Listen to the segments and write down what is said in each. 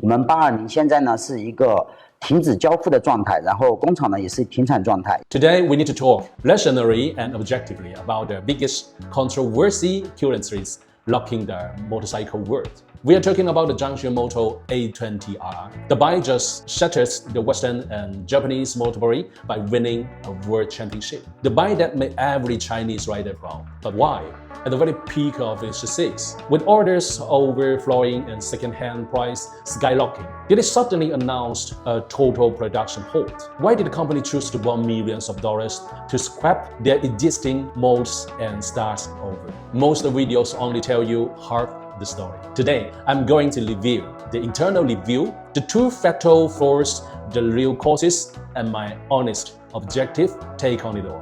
我们820现在呢是一个停止交付的状态，然后工厂呢也是停产状态。Today we need to talk rationally and objectively about the biggest controversy currently rocking the motorcycle world. We are talking about the Zhang Xue Moto A20R. The bike just shattered the Western and Japanese motorsport by winning a world championship. The bike that made every Chinese rider proud. But why? At the very peak of its success, with orders overflowing and second-hand price skyrocketing, did it suddenly announce a total production halt? Why did the company choose to burn millions of dollars to scrap their existing molds and start over? Most videos only tell you half the story. Today, I'm going to reveal the internal review, the two fatal flaws, the real causes, and my honest, objective take on it all.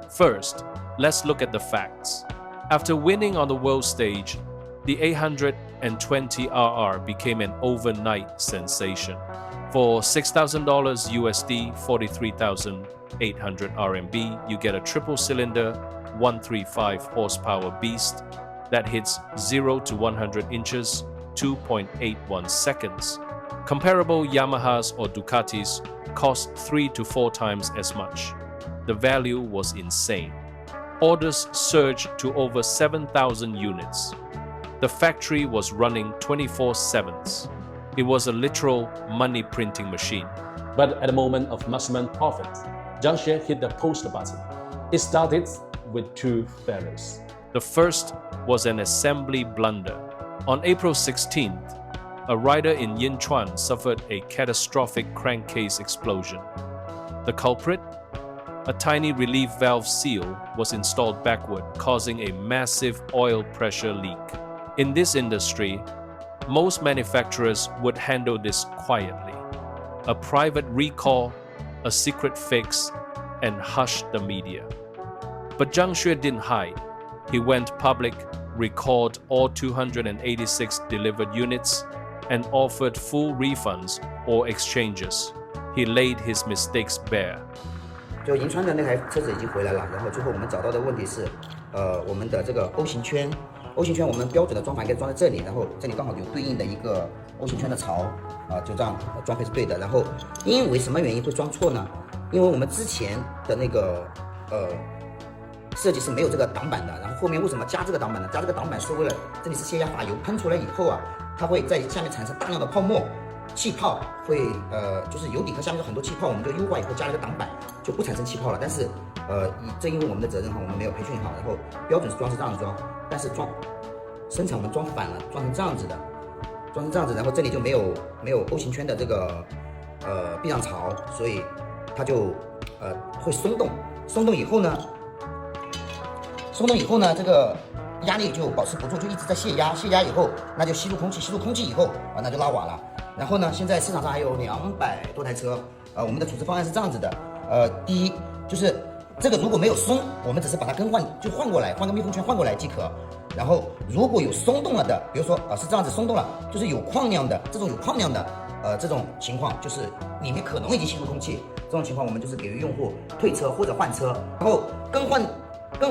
First, let's look at the facts. After winning on the world stage, the 820RR became an overnight sensation. For $6,000 USD, 43,800 RMB, you get a triple-cylinder, 135 horsepower beast that hits 0 to 100 inches, 2.81 seconds. Comparable Yamahas or Ducatis cost 3 to 4 times as much. The value was insane. Orders surged to over 7,000 units. The factory was running 24/7. It was a literal money-printing machine. But at the moment of maximum profit, Zhang Xue hit the post button. It started with two failures. The first was an assembly blunder. On April 16th, a rider in Yinchuan suffered a catastrophic crankcase explosion. The culprit? A tiny relief valve seal was installed backward, causing a massive oil pressure leak. In this industry, most manufacturers would handle this quietly. A private recall, a secret fix, and hush the media. But Zhang Xue didn't hide. He went public, recalled all 286 delivered units, and offered full refunds or exchanges. He laid his mistakes bare. 就银川的那台车子已经回来了，然后最后我们找到的问题是，我们的这个 O 型圈我们标准的装法应该装在这里，然后这里刚好有对应的一个 O 型圈的槽，就这样装配是对的。然后因为什么原因会装错呢？因为我们之前的那个设计是没有这个挡板的，然后后面为什么加这个挡板呢？加这个挡板是为了这里是泄压阀，油喷出来以后啊，它会在下面产生大量的泡沫。气泡会就是油底和下面有很多气泡，我们就优化以后加了个挡板，就不产生气泡了。但是正因为我们的责任哈，我们没有培训好，然后标准是装是这样子装，但是生产我们装反了，装成这样子的，然后这里就没有 O 型圈的这个避让槽，所以它就会松动以后呢，这个压力就保持不住，就一直在泄压以后，那就吸入空气以后那就拉瓦了。然后呢，现在市场上还有200多台车，我们的处置方案是这样子的，第一就是这个如果没有松，我们只是把它更换，就换过来，换个密封圈换过来即可。然后如果有松动了的，比如说是这样子松动了，就是有矿量的这种这种情况，就是里面可能已经吸入空气，这种情况我们就是给予用户退车或者换车，然后更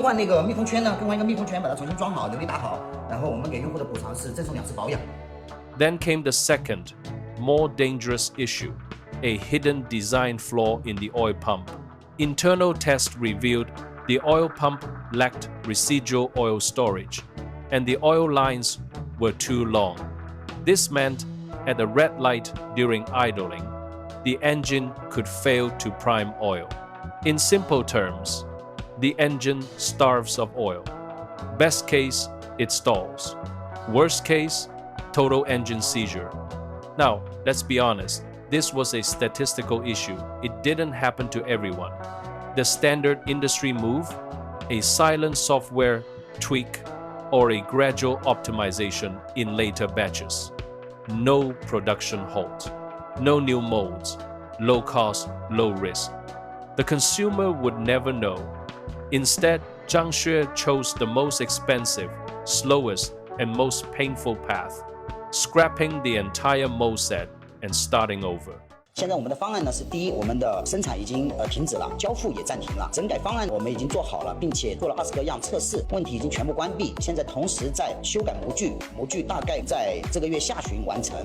换那个密封圈呢，更换一个密封圈把它重新装好，流力打好，然后我们给用户的补偿是赠送2次保养。Then came the second, more dangerous issue, a hidden design flaw in the oil pump. Internal tests revealed the oil pump lacked residual oil storage, and the oil lines were too long. This meant at a red light during idling, the engine could fail to prime oil. In simple terms, the engine starves of oil. Best case, it stalls. Worst case, total engine seizure. Now, let's be honest, this was a statistical issue. It didn't happen to everyone. The standard industry move, a silent software tweak, or a gradual optimization in later batches. No production halt. No new molds. Low cost, low risk. The consumer would never know. Instead, Zhang Xue chose the most expensive, slowest, and most painful path, scrapping the entire mold set and starting over. 现在我们的方案呢是第一，我们的生产已经停止了，交付也暂停了，整改方案我们已经做好了，并且做了20个样测试，问题已经全部关闭。现在同时在修改模具大概在这个月下旬完成。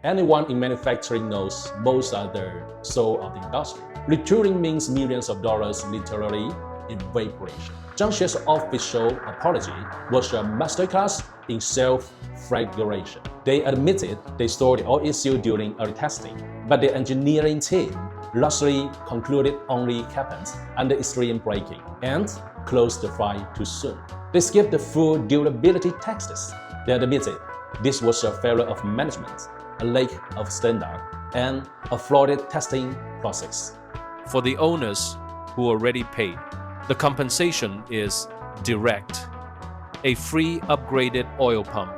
Anyone in manufacturing knows most are the soul of the industry. Retooling means millions of dollars literally in evaporation. Zhang Xue's official apology was a masterclass in self-flagellation. They admitted they stored the oil issue during early testing, but the engineering team largely concluded only happened under extreme braking and closed the flight too soon. They skipped the full durability tests. They admitted this was a failure of management, a lack of standard, and a flawed testing process. For the owners who already paid, the compensation is direct. A free upgraded oil pump,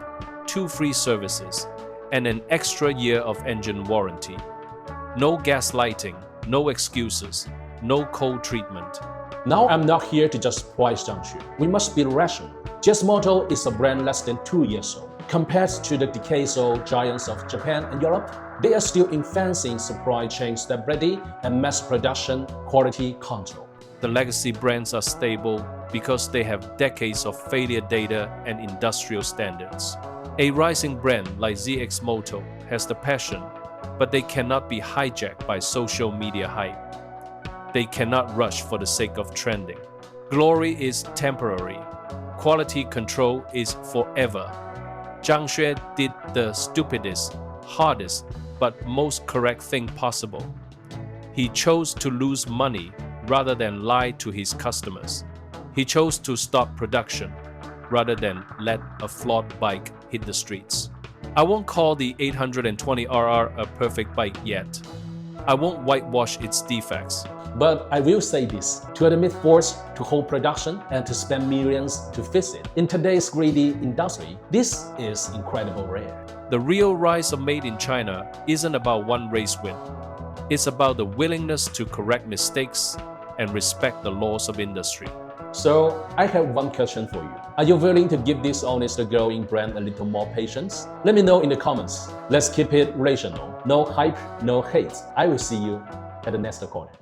2 free services, and an extra year of engine warranty. No gaslighting, no excuses, no cold treatment. Now I'm not here to just praise Zhang Xue. We must be rational. ZX-MOTO is a brand less than 2 years old. Compared to the decades-old giants of Japan and Europe, they are still advancing supply chain stability and mass production quality control. The legacy brands are stable because they have decades of failure data and industrial standards. A rising brand like ZX-MOTO has the passion, but they cannot be hijacked by social media hype. They cannot rush for the sake of trending. Glory is temporary. Quality control is forever. Zhang Xue did the stupidest, hardest, but most correct thing possible. He chose to lose money rather than lie to his customers. He chose to stop production rather than let a flawed bike hit the streets. I won't call the 820RR a perfect bike yet. I won't whitewash its defects. But I will say this, to admit force to hold production and to spend millions to fix it. In today's greedy industry, this is incredibly rare. The real rise of Made in China isn't about one race win. It's about the willingness to correct mistakes and respect the laws of industry. So, I have one question for you. Are you willing to give this honest growing brand a little more patience? Let me know in the comments. Let's keep it rational. No hype, no hate. I will see you at the next corner.